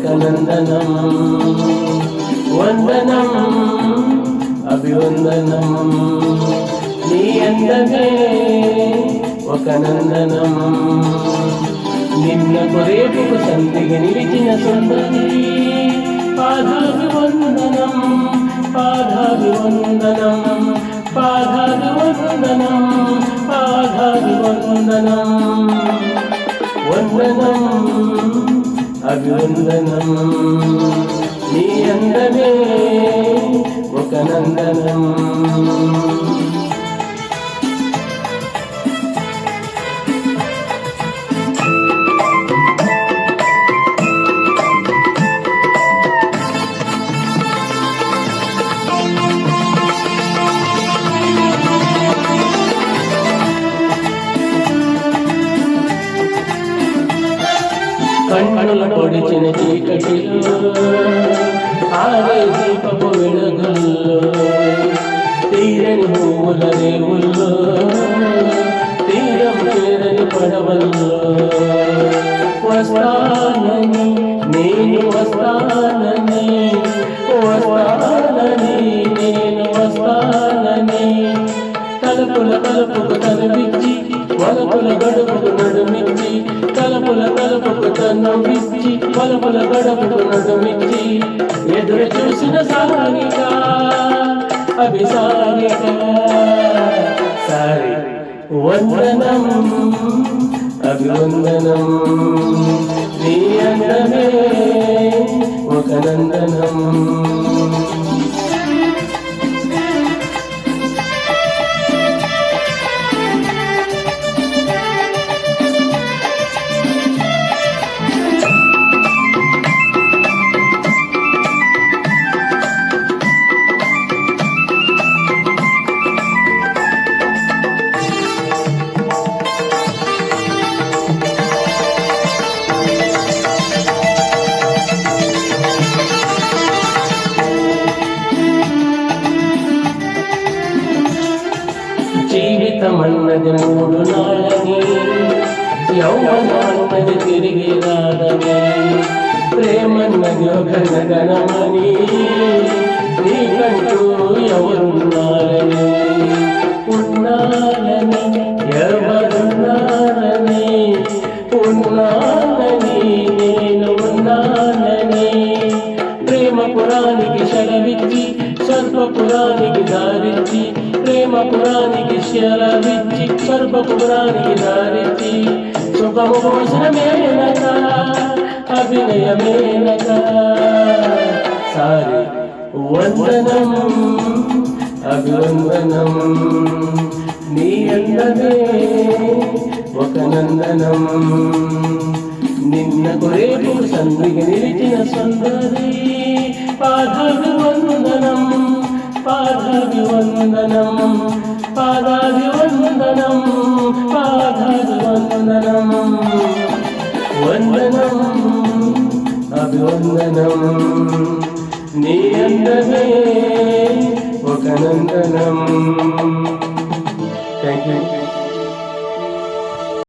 ఒక నందనం వందనం అభివందనం నీ అందమే ఒక నందనం నిన్న కొరేపుకు సంధిగా నిలిచిన సుందరి పాదాభివందనం పాదాభివందనం పాదాభివందనం పాదాభివందనం వందనం అభివందనం నీ అందమే ఒక నందనం కన్నుల పొడిచిన చీకటిలో ఆరే దీపపు వెలుగుల్లో తీరని పువ్వుల రేవుల్లో తీరం చేరని పడవల్లో వస్తానని నేను వస్తానని వస్తానని నేను వస్తానని తలుపుల తలుపుకు తలవిచ్చి వలపుల గడుపుకు నడుమిచ్చి తలుపుల తలుపుకు తన్నుమిచ్చి వలపుల గడుపుకు నడుమిచ్చి ఎదురు చూసిన సాగిక అభిసారిక సారి వందనం అభివందనం నీ అందమే ఒక నందనం జీవితమన్నది మూడు నాళ్ళని యౌవనమన్నది తిరిగి రాదని ప్రేమన్నది ఒక గగనమని నీకంటూ ఎవరున్నారని ఉన్నారని ఎవరున్నారని ఉన్నారని నేను ఉన్నానని ప్రేమ పురానికి సెలవిచ్చి సర్వపురానికి దారిచ్చి ప్రేమ పురానికి శలవిచ్చి సర్వపురానికి దారిచ్చి సుఖము భోజనమేనక అభినయమేనక సారి వందనం అభివందనం నీ అందమే ఒక నందనం నిన్న కొరేపు సంధిగా నిలిచిన సుందరి పాదాభివందనం పాదాభివందనం పాదాభివందనం పాదాభివందనం వందనం అభివందనం నీ అందమే ఒక నందనం